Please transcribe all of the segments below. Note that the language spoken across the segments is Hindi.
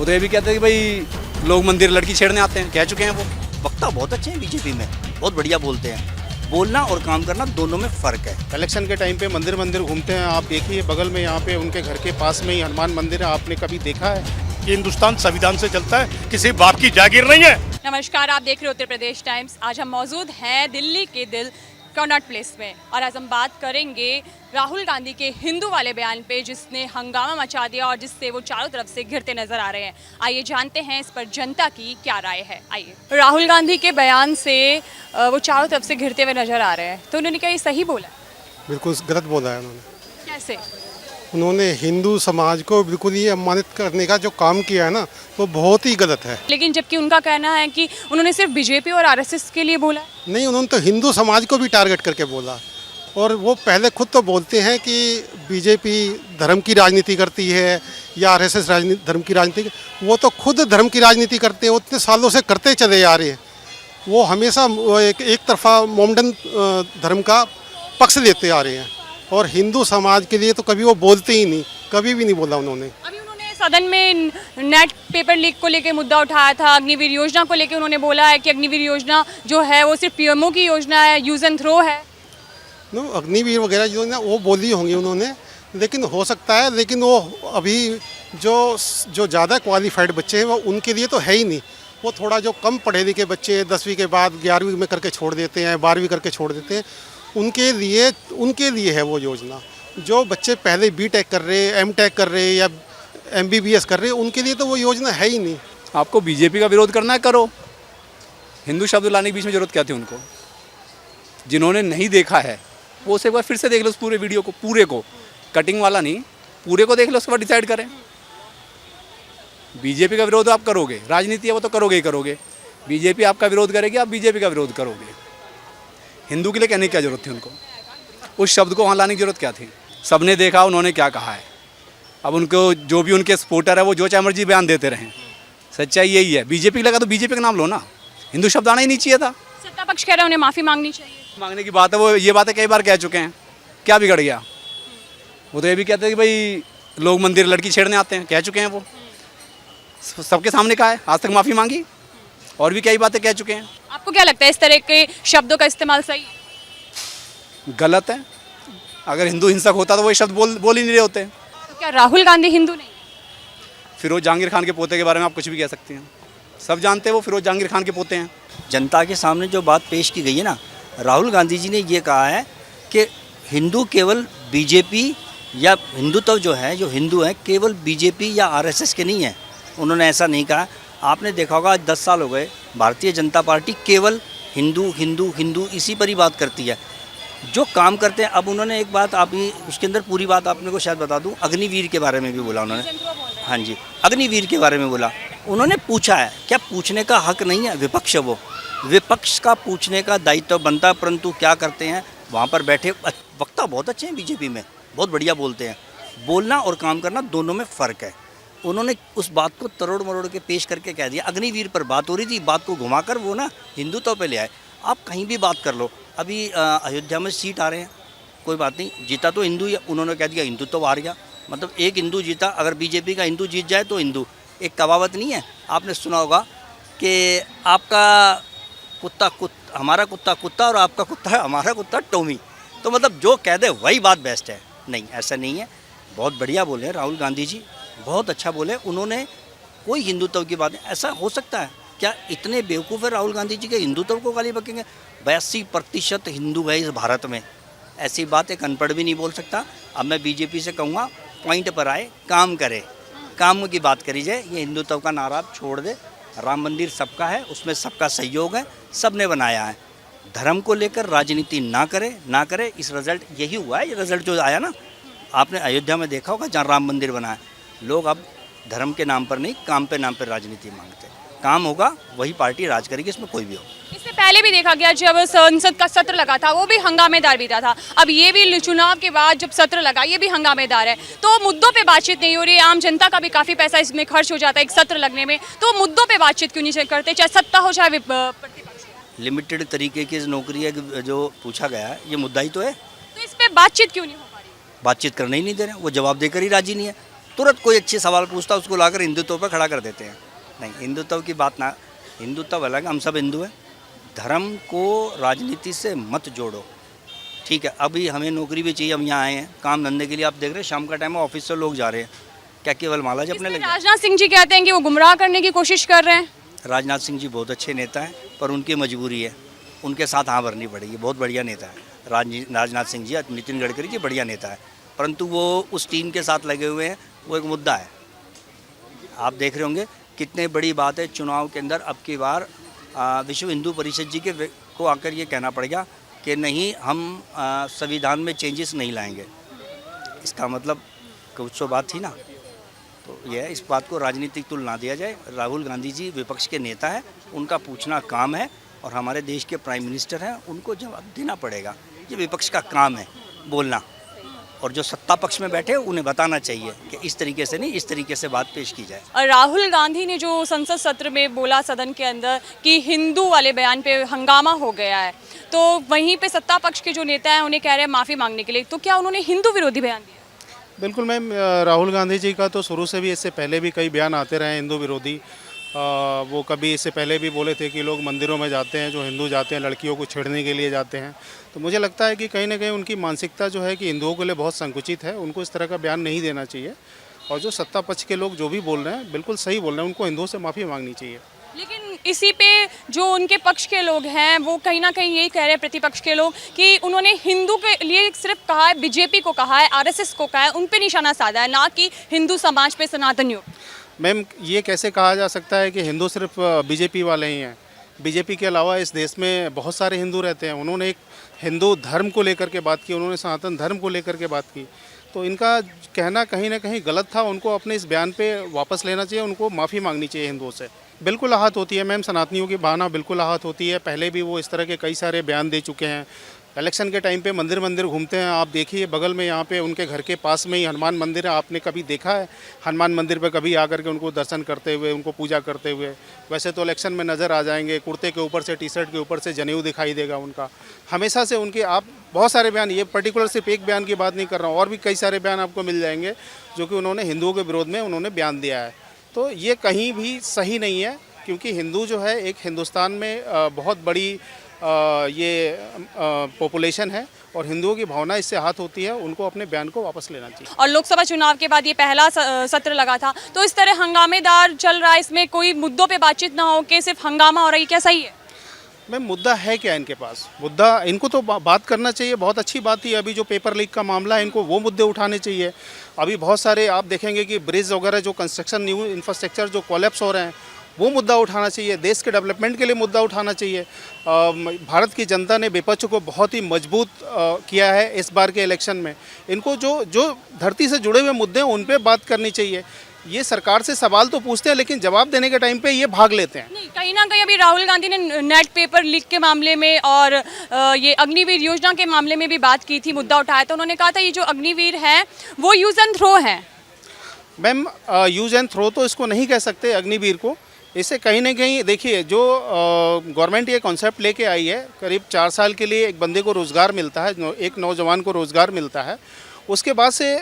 वो तो ये भी कहते हैं कि भाई लोग मंदिर लड़की छेड़ने आते हैं, कह चुके हैं वो। वक्ता बहुत अच्छे हैं बीजेपी में, बहुत बढ़िया बोलते हैं। बोलना और काम करना दोनों में फ़र्क है। इलेक्शन के टाइम पे मंदिर मंदिर घूमते हैं, आप देखिए बगल में यहाँ पे उनके घर के पास में ही हनुमान मंदिर है, आपने कभी देखा है? कि हिंदुस्तान संविधान से चलता है, किसी बाप की जागीर नहीं है। नमस्कार, आप देख रहे हो उत्तर प्रदेश टाइम्स। आज हम मौजूद हैं दिल्ली के दिल कनॉट प्लेस में और आज हम बात करेंगे राहुल गांधी के हिंदू वाले बयान पे, जिसने हंगामा मचा दिया और जिससे वो चारों तरफ से घिरते नजर आ रहे हैं। आइए जानते हैं इस पर जनता की क्या राय है। आइए, राहुल गांधी के बयान से वो चारों तरफ से घिरते हुए नजर आ रहे हैं, तो उन्होंने क्या ये सही बोला? बिल्कुल गलत बोला है उन्होंने। कैसे? उन्होंने हिंदू समाज को बिल्कुल ही अपमानित करने का जो काम किया है ना, वो बहुत ही गलत है। लेकिन जबकि उनका कहना है कि उन्होंने सिर्फ बीजेपी और आरएसएस के लिए बोला। नहीं, उन्होंने तो हिंदू समाज को भी टारगेट करके बोला। और वो पहले खुद तो बोलते हैं कि बीजेपी धर्म की राजनीति करती है या आरएसएस धर्म की राजनीति। वो तो खुद धर्म की राजनीति करते हैं, उतने सालों से करते चले आ रहे हैं। वो हमेशा एक तरफा मोमडन धर्म का पक्ष लेते आ रहे हैं और हिंदू समाज के लिए तो कभी वो बोलते ही नहीं, कभी भी नहीं बोला उन्होंने। अभी उन्होंने सदन में नेट पेपर लीक को लेकर मुद्दा उठाया था, अग्निवीर योजना को लेकर उन्होंने बोला है कि अग्निवीर योजना जो है वो सिर्फ पीएमओ की योजना है, यूज एंड थ्रो है। नो, अग्निवीर वगैरह जो ना वो बोली होंगी उन्होंने, लेकिन हो सकता है। लेकिन वो अभी जो ज़्यादा क्वालिफाइड बच्चे हैं वो उनके लिए तो है ही नहीं। वो थोड़ा जो कम पढ़े लिखे बच्चे 10वीं के बाद 11वीं में करके छोड़ देते हैं, 12वीं करके छोड़ देते हैं, उनके लिए है वो योजना। जो बच्चे पहले बीटेक कर रहे, एमटेक कर रहे या एमबीबीएस कर रहे, उनके लिए तो वो योजना है ही नहीं। आपको बीजेपी का विरोध करना है, करो। हिंदू शब्द लाने के बीच में जरूरत क्या थी उनको? जिन्होंने नहीं देखा है वो उसे एक बार फिर से देख लो, उस पूरे वीडियो को, पूरे को, कटिंग वाला नहीं, पूरे को देख लो, उसके बाद डिसाइड करें। बीजेपी का विरोध आप करोगे, राजनीति है वो तो करोगे ही करोगे। बीजेपी आपका विरोध करेगी, आप बीजेपी का विरोध करोगे। हिंदू के लिए कहने की क्या जरूरत थी उनको? उस शब्द को वहाँ लाने की जरूरत क्या थी? सबने देखा उन्होंने क्या कहा है। अब उनको जो भी उनके सपोर्टर है वो जो चाहे मर्जी बयान देते रहें, सच्चाई यही है। बीजेपी लगा तो बीजेपी का नाम लो ना, हिंदू शब्द आना ही नहीं चाहिए था। सत्ता पक्ष कह रहे हैं उन्हें माफी मांगनी चाहिए। मांगने की बात है, वो ये बातें कई बार कह चुके हैं, क्या बिगड़ गया? वो तो ये भी कहते हैं कि भाई लोग मंदिर लड़की छेड़ने आते हैं, कह चुके हैं वो, सबके सामने कहा है, आज तक माफ़ी मांगी और भी कई बातें कह चुके हैं। आपको क्या लगता है इस तरह के शब्दों का इस्तेमाल सही है? गलत है। अगर हिंदू हिंसक होता तो वो ये शब्द बोल ही नहीं रहे होते। तो क्या राहुल गांधी हिंदू नहीं? फिरोज जहांगीर खान के पोते के बारे में आप कुछ भी कह सकते हैं, सब जानते हैं वो फिरोज जहांगीर खान के पोते हैं। जनता के सामने जो बात पेश की गई है ना, राहुल गांधी जी ने ये कहा है कि हिंदू केवल बीजेपी या हिंदुत्व जो है, जो हिंदू हैं केवल बीजेपी या आरएसएस के नहीं है। उन्होंने ऐसा नहीं कहा। आपने देखा होगा आज 10 साल हो गए, भारतीय जनता पार्टी केवल हिंदू हिंदू हिंदू इसी पर ही बात करती है। जो काम करते हैं, अब उन्होंने एक बात, आप ही उसके अंदर पूरी बात आपने को शायद बता दूं, अग्निवीर के बारे में भी बोला उन्होंने। हाँ जी, अग्निवीर के बारे में बोला। उन्होंने पूछा है, क्या पूछने का हक नहीं है? विपक्ष है वो, विपक्ष का पूछने का दायित्व बनता है, परंतु क्या करते हैं वहाँ पर बैठे। वक्ता बहुत अच्छे हैं बीजेपी में, बहुत बढ़िया बोलते हैं। बोलना और काम करना दोनों में फ़र्क है। उन्होंने उस बात को तरोड़ मरोड़ के पेश करके कह दिया। अग्निवीर पर बात हो रही थी, बात को घुमाकर वो ना हिंदुत्व पे ले आए। आप कहीं भी बात कर लो, अभी अयोध्या में सीट आ रहे हैं, कोई बात नहीं, जीता तो हिंदू ही, उन्होंने कह दिया हिंदुत्व हार गया। मतलब एक हिंदू जीता, अगर बीजेपी का हिंदू जीत जाए तो हिंदू। एक कहावत नहीं है, आपने सुना होगा कि आपका कुत्ता हमारा कुत्ता कुत्ता और आपका कुत्ता है हमारा कुत्ता टोमी। तो मतलब जो कह दे वही बात बेस्ट है। नहीं, ऐसा नहीं है। बहुत बढ़िया बोले राहुल गांधी जी, बहुत अच्छा बोले उन्होंने। कोई हिंदुत्व की बात नहीं, ऐसा हो सकता है क्या? इतने बेवकूफ़ है राहुल गांधी जी के हिंदुत्व को गाली बकेंगे? 82% हिंदू है इस भारत में, ऐसी बात एक अनपढ़ भी नहीं बोल सकता। अब मैं बीजेपी से कहूँगा, पॉइंट पर आए, काम करे, काम की बात करी जाए। ये हिंदुत्व का नारा आप छोड़ दे। राम मंदिर सबका है, उसमें सबका सहयोग है, सब ने बनाया है। धर्म को लेकर राजनीति ना करे। इस रिजल्ट यही हुआ है। ये रिजल्ट जो आया ना, आपने अयोध्या में देखा होगा, जहाँ राम मंदिर बना है। लोग अब धर्म के नाम पर नहीं, काम पे नाम पर राजनीति मांगते हैं। काम होगा वही पार्टी राज करेगी, इसमें कोई भी हो। इससे पहले भी देखा गया, जब संसद का सत्र लगा था वो भी हंगामेदार बीता था। अब ये भी चुनाव के बाद जब सत्र लगा, ये भी हंगामेदार है। तो मुद्दों पे बातचीत नहीं हो रही है। आम जनता का भी काफ़ी पैसा इसमें खर्च हो जाता है एक सत्र लगने में, तो मुद्दों पे बातचीत क्यों नहीं करते, चाहे सत्ता हो चाहे प्रतिपक्ष? लिमिटेड तरीके की नौकरी है जो पूछा गया है, ये मुद्दा ही तो है। तो इस पे बातचीत क्यों नहीं हो पा रही? बातचीत करने ही नहीं दे रहे, वो जवाब देकर ही राजी नहीं है। तुरंत कोई अच्छे सवाल पूछता उसको लाकर हिंदुत्व पर खड़ा कर देते हैं। नहीं, हिंदुत्व की बात ना, हिंदुत्व अलग, हम सब हिंदू हैं। धर्म को राजनीति से मत जोड़ो, ठीक है। अभी हमें नौकरी भी चाहिए, हम यहाँ आए हैं काम धंधे के लिए। आप देख रहे हैं शाम का टाइम है, ऑफिस से लोग जा रहे हैं, क्या केवल माला जपने इसमें लगे? राजनाथ सिंह जी कहते हैं कि वो गुमराह करने की कोशिश कर रहे हैं। राजनाथ सिंह जी बहुत अच्छे नेता हैं, पर उनकी मजबूरी है, उनके साथ हाँ भरनी पड़ेगी। बहुत बढ़िया नेता है राजनाथ सिंह जी, नितिन गडकरी जी बढ़िया नेता है, परंतु वो उस टीम के साथ लगे हुए हैं, वो एक मुद्दा है। आप देख रहे होंगे कितने बड़ी बात है चुनाव के अंदर। अब की बार विश्व हिंदू परिषद जी के को आकर ये कहना पड़ेगा कि नहीं, हम संविधान में चेंजेस नहीं लाएंगे। इसका मतलब कुछ तो बात थी ना। तो यह इस बात को राजनीतिक तुल ना दिया जाए। राहुल गांधी जी विपक्ष के नेता है, उनका पूछना काम है, और हमारे देश के प्राइम मिनिस्टर हैं, उनको जवाब देना पड़ेगा। ये विपक्ष का काम है बोलना, और जो सत्ता पक्ष में बैठे उन्हें बताना चाहिए कि इस तरीके से नहीं, इस तरीके से बात पेश की जाए। और राहुल गांधी ने जो संसद सत्र में बोला सदन के अंदर कि हिंदू वाले बयान पे हंगामा हो गया है, तो वहीं पे सत्ता पक्ष के जो नेता हैं उन्हें कह रहे हैं माफ़ी मांगने के लिए, तो क्या उन्होंने हिंदू विरोधी बयान दिया? बिल्कुल मैम, राहुल गांधी जी का तो शुरू से भी, इससे पहले भी कई बयान आते रहे हिंदू विरोधी। वो कभी इससे पहले भी बोले थे कि लोग मंदिरों में जाते हैं, जो हिंदू जाते हैं लड़कियों को छेड़ने के लिए जाते हैं। तो मुझे लगता है कि कहीं ना कहीं उनकी मानसिकता जो है कि हिंदुओं के लिए बहुत संकुचित है, उनको इस तरह का बयान नहीं देना चाहिए। और जो सत्ता पक्ष के लोग जो भी बोल रहे हैं बिल्कुल सही बोल रहे हैं, उनको हिंदुओं से माफ़ी मांगनी चाहिए। लेकिन इसी पे जो उनके पक्ष के लोग हैं वो कहीं ना कहीं यही कह रहे हैं, प्रतिपक्ष के लोग, कि उन्होंने हिंदू के लिए सिर्फ कहा है, बीजेपी को कहा है, आरएसएस को कहा है, उन पे निशाना साधा है, ना कि हिंदू समाज पे, सनातनियों। मैम, ये कैसे कहा जा सकता है कि हिंदू सिर्फ बीजेपी वाले ही हैं? बीजेपी के अलावा इस देश में बहुत सारे हिंदू रहते हैं। उन्होंने एक हिंदू धर्म को लेकर के बात की, उन्होंने सनातन धर्म को लेकर के बात की। तो इनका कहना कहीं ना कहीं गलत था, उनको अपने इस बयान पे वापस लेना चाहिए, उनको माफ़ी मांगनी चाहिए हिंदुओं से। बिल्कुल आहत होती है मैम, सनातनियों की भावना बिल्कुल आहत होती है। पहले भी वो इस तरह के कई सारे बयान दे चुके हैं। इलेक्शन के टाइम पे मंदिर मंदिर घूमते हैं। आप देखिए बगल में यहाँ पे उनके घर के पास में ही हनुमान मंदिर है। आपने कभी देखा है हनुमान मंदिर पे कभी आकर के उनको दर्शन करते हुए, उनको पूजा करते हुए? वैसे तो इलेक्शन में नज़र आ जाएंगे, कुर्ते के ऊपर से, टी शर्ट के ऊपर से जनेऊ दिखाई देगा उनका। हमेशा से उनके आप बहुत सारे बयान, ये पर्टिकुलर सिर्फ एक बयान की बात नहीं कर रहा हूँ, और भी कई सारे बयान आपको मिल जाएंगे जो कि उन्होंने हिंदुओं के विरोध में उन्होंने बयान दिया है। तो ये कहीं भी सही नहीं है, क्योंकि हिंदू जो है एक हिंदुस्तान में बहुत बड़ी ये पॉपुलेशन है, और हिंदुओं की भावना इससे आहत होती है। उनको अपने बयान को वापस लेना चाहिए। और लोकसभा चुनाव के बाद ये पहला सत्र लगा था, तो इस तरह हंगामेदार चल रहा है, इसमें कोई मुद्दों पे बातचीत ना हो के सिर्फ हंगामा हो रही है, क्या सही है? मैम, मुद्दा है क्या इनके पास? मुद्दा इनको तो बात करना चाहिए। बहुत अच्छी बात थी अभी जो पेपर लीक का मामला है, इनको वो मुद्दे उठाने चाहिए। अभी बहुत सारे आप देखेंगे कि ब्रिज वगैरह जो कंस्ट्रक्शन, न्यू इंफ्रास्ट्रक्चर जो कोलैप्स हो रहे हैं, वो मुद्दा उठाना चाहिए। देश के डेवलपमेंट के लिए मुद्दा उठाना चाहिए। भारत की जनता ने विपक्ष को बहुत ही मजबूत किया है इस बार के इलेक्शन में। इनको जो धरती से जुड़े हुए मुद्दे हैं उन पे बात करनी चाहिए। ये सरकार से सवाल तो पूछते हैं, लेकिन जवाब देने के टाइम पे ये भाग लेते हैं। नहीं, कहीं ना कहीं अभी राहुल गांधी ने नेट पेपर लीक के मामले में और ये अग्निवीर योजना के मामले में भी बात की थी, मुद्दा उठाया था। उन्होंने कहा था ये जो अग्निवीर है वो यूज़ एंड थ्रो है। मैम, यूज़ एंड थ्रो तो इसको नहीं कह सकते अग्निवीर को। इससे कहीं ना कहीं देखिए, जो गवर्नमेंट ये कॉन्सेप्ट लेके आई है, करीब 4 साल के लिए एक बंदे को रोज़गार मिलता है, एक नौजवान को रोज़गार मिलता है। उसके बाद से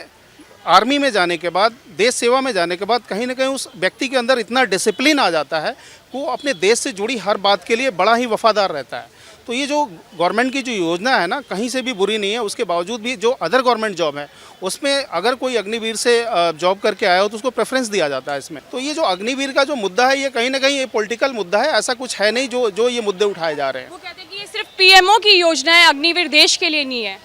आर्मी में जाने के बाद, देश सेवा में जाने के बाद कहीं ना कहीं उस व्यक्ति के अंदर इतना डिसिप्लिन आ जाता है, वो अपने देश से जुड़ी हर बात के लिए बड़ा ही वफादार रहता है। तो ये जो गवर्नमेंट की जो योजना है ना, कहीं से भी बुरी नहीं है। उसके बावजूद भी जो अदर गवर्नमेंट जॉब है उसमें अगर कोई अग्निवीर से जॉब करके आया हो तो उसको प्रेफरेंस दिया जाता है इसमें। तो ये जो अग्निवीर का जो मुद्दा है, ये कहीं ना कहीं ये पॉलिटिकल मुद्दा है। ऐसा कुछ है नहीं जो ये मुद्दे उठाए जा रहे हैं। वो कहते हैं कि ये सिर्फ पीएमओ की योजना है, अग्निवीर देश के लिए नहीं है।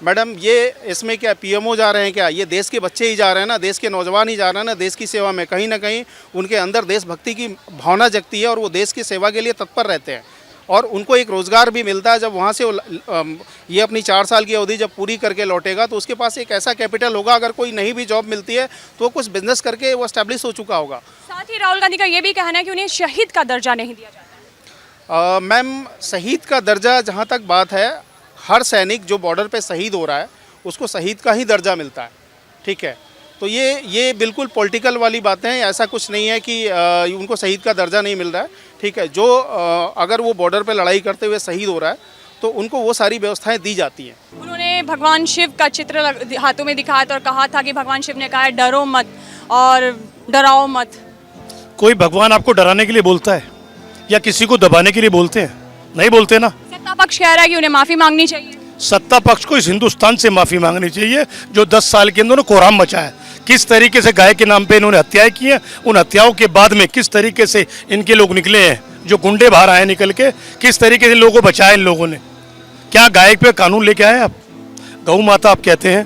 मैडम, ये इसमें क्या पीएमओ जा रहे हैं क्या? ये देश के बच्चे ही जा रहे हैं ना, देश के नौजवान ही जा रहे हैं ना देश की सेवा में। कहीं ना कहीं उनके अंदर देशभक्ति की भावना जगती है और वो देश की सेवा के लिए तत्पर रहते हैं, और उनको एक रोज़गार भी मिलता है। जब वहाँ से ये अपनी 4 साल की अवधि जब पूरी करके लौटेगा तो उसके पास एक ऐसा कैपिटल होगा, अगर कोई नहीं भी जॉब मिलती है तो कुछ बिजनेस करके वो एस्टेब्लिश हो चुका होगा। साथ ही राहुल गांधी का ये भी कहना है कि उन्हें शहीद का दर्जा नहीं दिया जाता। मैम, शहीद का दर्जा, जहाँ तक बात है, हर सैनिक जो बॉर्डर पे शहीद हो रहा है उसको शहीद का ही दर्जा मिलता है, ठीक है। तो ये बिल्कुल पॉलिटिकल वाली बातें हैं। ऐसा कुछ नहीं है कि उनको शहीद का दर्जा नहीं मिल रहा है, ठीक है। जो अगर वो बॉर्डर पे लड़ाई करते हुए शहीद हो रहा है तो उनको वो सारी व्यवस्थाएं दी जाती हैं। उन्होंने उन्होंने भगवान शिव का चित्र हाथों में दिखाया था और कहा था कि भगवान शिव ने कहा है डरो मत और डराओ मत। कोई भगवान आपको डराने के लिए बोलता है या किसी को दबाने के लिए बोलते हैं? नहीं बोलते ना। सत्ता पक्ष कह रहा है कि उन्हें माफी मांगनी चाहिए। सत्ता पक्ष को इस हिंदुस्तान से माफी मांगनी चाहिए जो 10 साल के अंदर कोहराम मचाया है। किस तरीके से गाय के नाम पे इन्होंने हत्याएं की हैं, उन हत्याओं के बाद में किस तरीके से इनके लोग निकले हैं, जो गुंडे बाहर आए निकल के, किस तरीके से लोगों को बचाया इन लोगों ने। क्या गाय पे कानून लेके आए आप? गौ माता आप कहते हैं,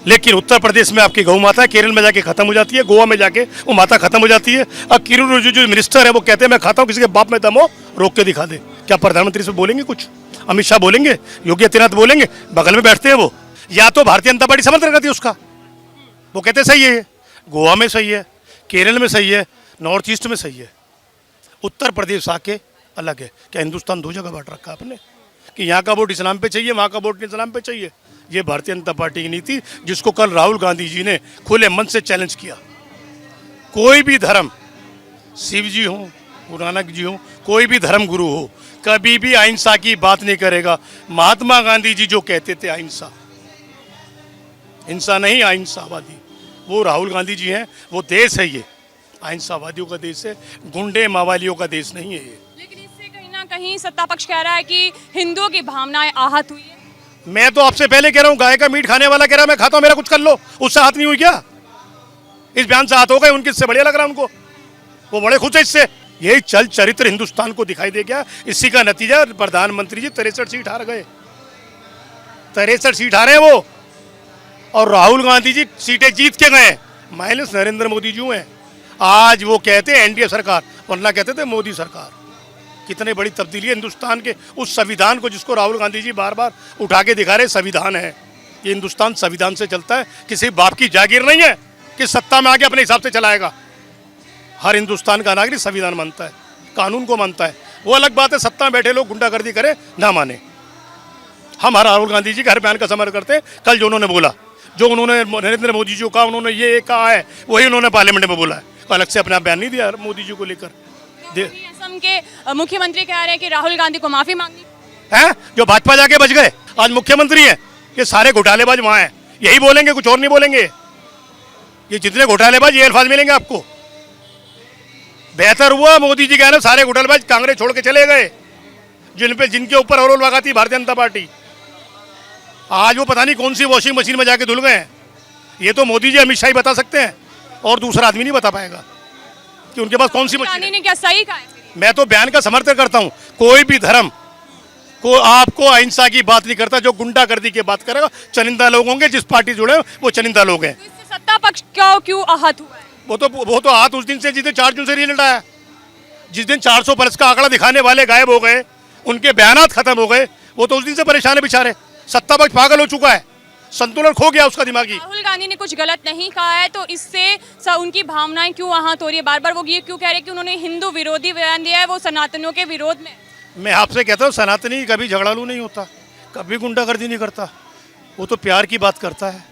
लेकिन उत्तर प्रदेश में आपकी गौ माता केरल में जाके खत्म हो जाती है, गोवा में जाके वो माता खत्म हो जाती है। अब किरण रिजिजू जो मिनिस्टर है वो कहते हैं मैं खाता हूँ, किसी के बाप में दम हो रोक के दिखा दे। क्या प्रधानमंत्री से बोलेंगे कुछ? अमित शाह बोलेंगे? योगी आदित्यनाथ बोलेंगे? बगल में बैठते हैं वो। या तो भारतीय जनता पार्टी समर्थन करती है उसका, वो कहते सही है, गोवा में सही है, केरल में सही है, नॉर्थ ईस्ट में सही है, उत्तर प्रदेश आके अलग है। क्या हिंदुस्तान दो जगह बांट रखा आपने कि यहाँ का वोट इस्लाम पे चाहिए, वहाँ का वोट इस्लाम पे चाहिए? ये भारतीय जनता पार्टी की नीति, जिसको कल राहुल गांधी जी ने खुले मन से चैलेंज किया। कोई भी धर्म, शिव जी हो, गुरु नानक जी हो, कोई भी धर्म गुरु हो, कभी भी अहिंसा की बात नहीं करेगा। महात्मा गांधी जी जो कहते थे अहिंसा, हिंसा नहीं अहिंसावादी, वो राहुल गांधी जी हैं। वो देश है ये अहिंसावादियों का देश है, गुंडे मावालियों का देश नहीं है ये। लेकिन इससे कहीं ना कहीं सत्ता पक्ष कह रहा है कि हिंदुओं की भावनाएं आहत हुई है। मैं तो आपसे पहले कह रहा हूँ, गाय का मीट खाने वाला कह रहा है मैं खाता हूँ, मेरा कुछ कर लो, उससे हाथ नहीं हुई क्या? इस बयान से हाथ हो गए उनके, इससे बढ़िया लग रहा है उनको, वो बड़े खुश है इससे। यही चल चरित्र हिंदुस्तान को दिखाई दे गया। इसी का नतीजा प्रधानमंत्री जी 63 सीट हार गए, 63 सीट हारे वो, और राहुल गांधी जी सीटें जीत के गए, माइनस नरेंद्र मोदी जी हैं। आज वो कहते हैं एनडीए सरकार, वरना कहते थे मोदी सरकार। कितनी बड़ी तब्दीली है हिंदुस्तान के उस संविधान को जिसको राहुल गांधी जी बार बार उठा के दिखा रहे। संविधान है ये, हिंदुस्तान संविधान से चलता है, किसी बाप की जागीर नहीं है कि सत्ता में आके अपने हिसाब से चलाएगा। हर हिंदुस्तान का नागरिक संविधान मानता है, कानून को मानता है। वो अलग बात है सत्ता में बैठे लोग गुंडागर्दी करे ना माने। हम हर राहुल गांधी जी के हर बयान का समर्थन करते हैं। कल जो उन्होंने बोला, जो उन्होंने नरेंद्र मोदी जी को कहा, उन्होंने ये कहा है, वही उन्होंने पार्लियामेंट में बोला है। अलग से अपना बयान नहीं दिया मोदी जी को लेकर। असम के मुख्यमंत्री कह रहे हैं कि राहुल गांधी को माफी मांगनी है, जो भाजपा जाके बच गए, आज मुख्यमंत्री है। ये सारे घोटालेबाज वहां हैं, यही बोलेंगे, कुछ और नहीं बोलेंगे। ये जितने घोटालेबाज, ये अल्फाज मिलेंगे आपको। बेहतर हुआ मोदी जी कह रहे सारे घोटालेबाज कांग्रेस छोड़ के चले गए, जिनके ऊपर आरोप लगाती भारतीय जनता पार्टी। आज वो पता नहीं कौन सी वॉशिंग मशीन में जाके धुल गए हैं। ये तो मोदी जी अमित शाह ही बता सकते हैं, और दूसरा आदमी नहीं बता पाएगा कि उनके पास कौन सी मशीन है। ने क्या सही कहा है? मैं तो बयान का समर्थन करता हूं। कोई भी धर्म को आपको अहिंसा की बात नहीं करता, जो गुंडागर्दी की बात करेगा चनिंदा लोग होंगे। जिस पार्टी जुड़े वो चनिंदा लोग हैं। तो इससे सत्ता पक्ष क्यों आहत हुआ है? वो तो हाथ उस दिन से, जिस दिन 4 जून से रिजल्ट आया, जिस दिन 400 प्लस का आंकड़ा दिखाने वाले गायब हो गए, उनके बयानात खत्म हो गए, वो तो उस दिन से परेशान है बेचारे। सत्ता पक्ष पागल हो चुका है, संतुलन खो गया उसका दिमागी। राहुल गांधी ने कुछ गलत नहीं कहा है, तो इससे उनकी भावनाएं क्यों आहत हो रही है? बार बार वो ये क्यों कह रहे हैं कि उन्होंने हिंदू विरोधी बयान दिया है, वो सनातनियों के विरोध में? मैं आपसे कहता हूँ, सनातनी कभी झगड़ालू नहीं होता, कभी गुंडागर्दी नहीं करता, वो तो प्यार की बात करता है।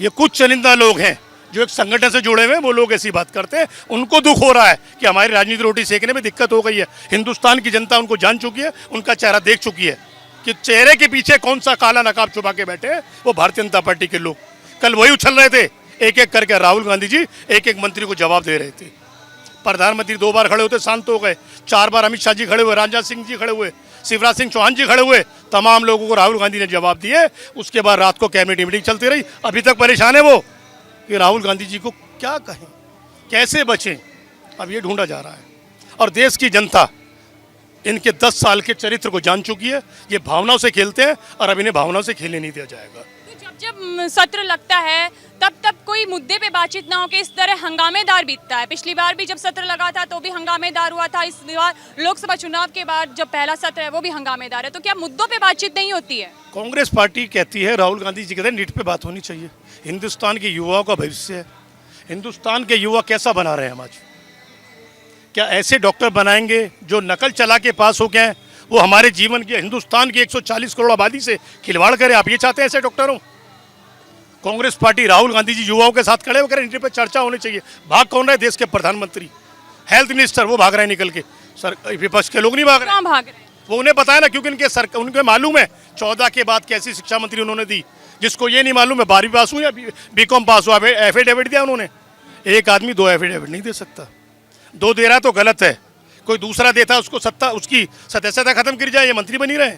ये कुछ चनिंदा लोग हैं जो एक संगठन से जुड़े हुए हैं, वो लोग ऐसी बात करते हैं। उनको दुख हो रहा है कि हमारी राजनीति रोटी सेकने में दिक्कत हो गई है। हिंदुस्तान की जनता उनको जान चुकी है, उनका चेहरा देख चुकी है कि चेहरे के पीछे कौन सा काला नकाब छुपा के बैठे हैं, वो भारतीय जनता पार्टी के लोग। कल वही उछल रहे थे, एक एक करके राहुल गांधी जी एक एक मंत्री को जवाब दे रहे थे। प्रधानमंत्री 2 बार खड़े होते, शांत हो गए। 4 बार अमित शाह जी खड़े हुए, राजनाथ सिंह जी खड़े हुए, शिवराज सिंह चौहान जी खड़े हुए, तमाम लोगों को राहुल गांधी ने जवाब दिए। उसके बाद रात को कैबिनेट मीटिंग चलती रही। अभी तक परेशान है वो कि राहुल गांधी जी को क्या कहें, कैसे बचें, अब ये ढूंढा जा रहा है। और देश की जनता इनके 10 साल के चरित्र को जान चुकी है। ये भावनाओं से खेलते हैं और अब इन्हें भावनाओं से खेलने नहीं दिया जाएगा। तो जब सत्र लगता है तब कोई मुद्दे पे बातचीत ना हो के इस तरह हंगामेदार बीतता है। पिछली बार भी जब सत्र लगा था तो भी हंगामेदार हुआ था। इस बार लोकसभा चुनाव के बाद जब पहला सत्र है वो भी हंगामेदार है। तो क्या मुद्दों पे बातचीत नहीं होती है? कांग्रेस पार्टी कहती है, राहुल गांधी जी कहते हैं नीट पे बात होनी चाहिए। हिंदुस्तान के युवाओं का भविष्य है। हिंदुस्तान के युवा कैसा बना रहे हैं हम आज? क्या ऐसे डॉक्टर बनाएंगे जो नकल चला के पास हो गए? वो हमारे जीवन की, हिंदुस्तान की 140 करोड़ आबादी से खिलवाड़ करें? आप ये चाहते हैं ऐसे डॉक्टरों? कांग्रेस पार्टी, राहुल गांधी जी युवाओं के साथ खड़े होकर इन पे चर्चा होनी चाहिए। भाग कौन रहा है? देश के प्रधानमंत्री, हेल्थ मिनिस्टर, वो भाग रहे हैं निकल के। सर, विपक्ष के लोग नहीं भाग रहे। कहाँ भाग रहे हैं? वो उन्हें पता है ना, क्योंकि उनके मालूम है 14 के बाद कैसी शिक्षा मंत्री उन्होंने दी, जिसको ये नहीं मालूम है 12वीं पास हुआ या बीकॉम पास हुआ, एफिडेविट दिया उन्होंने। एक आदमी 2 एफिडेविट नहीं दे सकता, 2 दे रहा तो गलत है, कोई दूसरा देता उसको सत्ता, उसकी सदस्यता खत्म कर जाए, ये मंत्री बनी रहे।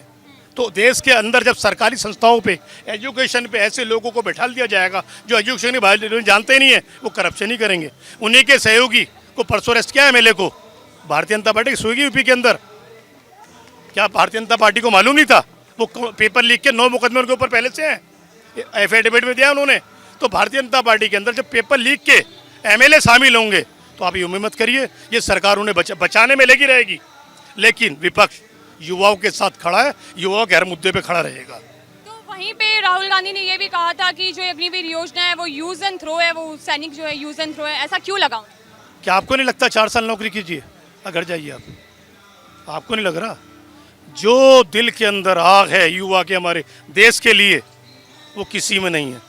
तो देश के अंदर जब सरकारी संस्थाओं पे एजुकेशन पे ऐसे लोगों को बैठा दिया जाएगा जो एजुकेशन के बारे में जानते नहीं है, वो करप्शन ही करेंगे। उन्हीं के सहयोगी को परसों अरेस्ट किया एमएलए को, भारतीय जनता पार्टी की सुई यूपी के अंदर। क्या भारतीय जनता पार्टी को मालूम नहीं था? वो पेपर लीक के 9 मुकदमे उनके ऊपर पहले से हैं, एफिडेविट में दिया उन्होंने। तो भारतीय जनता पार्टी के अंदर जब पेपर लीक के एमएलए शामिल होंगे तो आप ये उम्मीद मत करिए ये सरकार उन्हें बचाने में लगी रहेगी, लेकिन विपक्ष युवाओं के साथ खड़ा है, युवाओं के हर मुद्दे पे खड़ा रहेगा। तो वहीं पे राहुल गांधी ने ये भी कहा था कि जो अग्निवीर योजना है वो यूज एंड थ्रो है, वो सैनिक जो है यूज एंड थ्रो है, ऐसा क्यों लगा? क्या आपको नहीं लगता 4 साल नौकरी कीजिए अगर जाइए आपको नहीं लग रहा? जो दिल के अंदर आग है युवा के हमारे देश के लिए, वो किसी में नहीं है।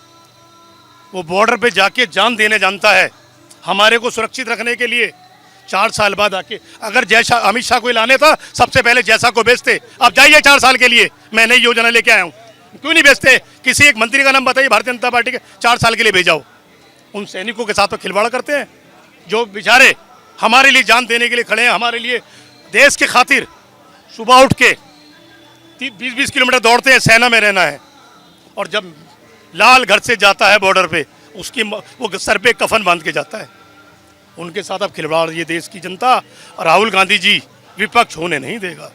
वो बॉर्डर पे जाके जान देने जानता है हमारे को सुरक्षित रखने के लिए। 4 साल बाद आके अगर जैसा अमित शाह को लाने था, सबसे पहले जैसा को बेचते। अब जाइए 4 साल के लिए, मैं नई योजना लेके आया हूँ, क्यों नहीं बेचते? किसी एक मंत्री का नाम बताइए भारतीय जनता पार्टी के 4 साल के लिए भेजाओ। उन सैनिकों के साथ तो खिलवाड़ करते हैं जो बेचारे हमारे लिए जान देने के लिए खड़े हैं, हमारे लिए देश के खातिर सुबह उठ के 20-20 किलोमीटर दौड़ते हैं, सेना में रहना है। और जब लाल घर से जाता है बॉर्डर पे, उसकी वो सर पे कफन बांध के जाता है। उनके साथ अब खिलवाड़ ये देश की जनता और राहुल गांधी जी विपक्ष होने नहीं देगा।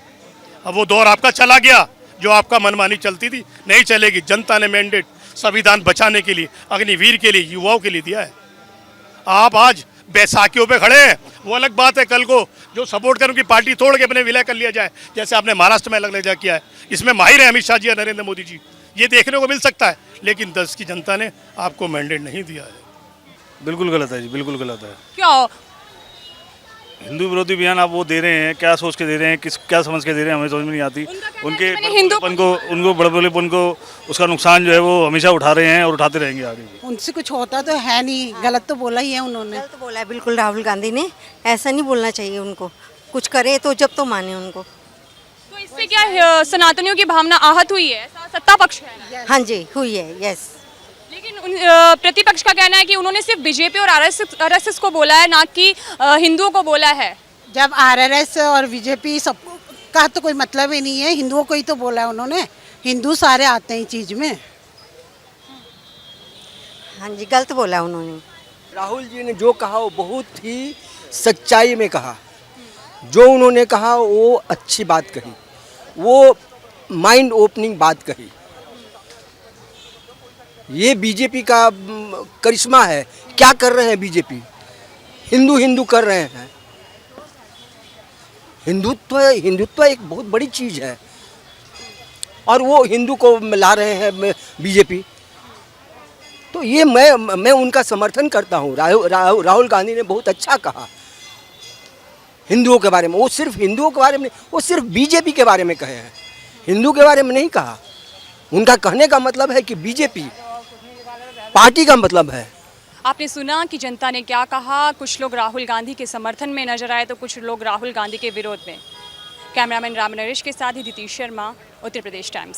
अब वो दौर आपका चला गया, जो आपका मनमानी चलती थी नहीं चलेगी। जनता ने मैंडेट संविधान बचाने के लिए, अग्निवीर के लिए, युवाओं के लिए दिया है। आप आज बैसाखियों पे खड़े हैं, वो अलग बात है। कल को जो सपोर्ट कर उनकी पार्टी तोड़ के अपने विलय कर लिया जाए, जैसे आपने महाराष्ट्र में अलग ले जा किया है। इसमें माहिर है अमित शाह जी और नरेंद्र मोदी जी, ये देखने को मिल सकता है। लेकिन देश की जनता ने आपको मैंडेट नहीं दिया है। बिल्कुल गलत है जी, बिल्कुल गलत है। क्यों? हिंदू विरोधी बयान आप वो दे रहे हैं, क्या सोच के दे रहे हैं, क्या समझ के दे रहे हैं, हमें समझ में नहीं आती। उनके बड़बड़ेपन को उसका नुकसान जो है वो हमेशा उठा रहे हैं और उठाते रहेंगे आगे भी। उनसे कुछ होता तो है नहीं, गलत तो बोला ही है उन्होंने। गलत बोला है बिल्कुल राहुल गांधी ने, ऐसा नहीं बोलना चाहिए उनको। कुछ करे तो जब तो माने उनको। तो इससे क्या सनातनियों की भावना आहत हुई है? सत्ता पक्ष है। हाँ जी हुई है, यस। लेकिन प्रतिपक्ष का कहना है कि उन्होंने सिर्फ बीजेपी और आरएसएस को बोला है, ना कि हिंदुओं को बोला है। जब आरएसएस और बीजेपी सब का तो कोई मतलब ही नहीं है, हिंदुओं को ही तो बोला है उन्होंने। हिंदू सारे आते हैं चीज में। हाँ जी गलत बोला उन्होंने। राहुल जी ने जो कहा वो बहुत ही सच्चाई में कहा। जो उन्होंने कहा वो अच्छी बात कही, वो माइंड ओपनिंग बात कही। ये बीजेपी का करिश्मा है। क्या कर रहे हैं बीजेपी? हिंदू हिंदू कर रहे हैं। हिंदुत्व एक बहुत बड़ी चीज़ है और वो हिंदू को ला रहे हैं बीजेपी। तो ये मैं उनका समर्थन करता हूँ। राहुल गांधी ने बहुत अच्छा कहा हिंदुओं के बारे में। वो सिर्फ हिंदुओं के बारे में, वो सिर्फ बीजेपी के बारे में कहे हैं, हिंदू के बारे में नहीं कहा। उनका कहने का मतलब है कि बीजेपी पार्टी का मतलब है। आपने सुना कि जनता ने क्या कहा। कुछ लोग राहुल गांधी के समर्थन में नजर आए तो कुछ लोग राहुल गांधी के विरोध में। कैमरामैन राम नरेश के साथ ही दिति शर्मा, उत्तर प्रदेश टाइम्स।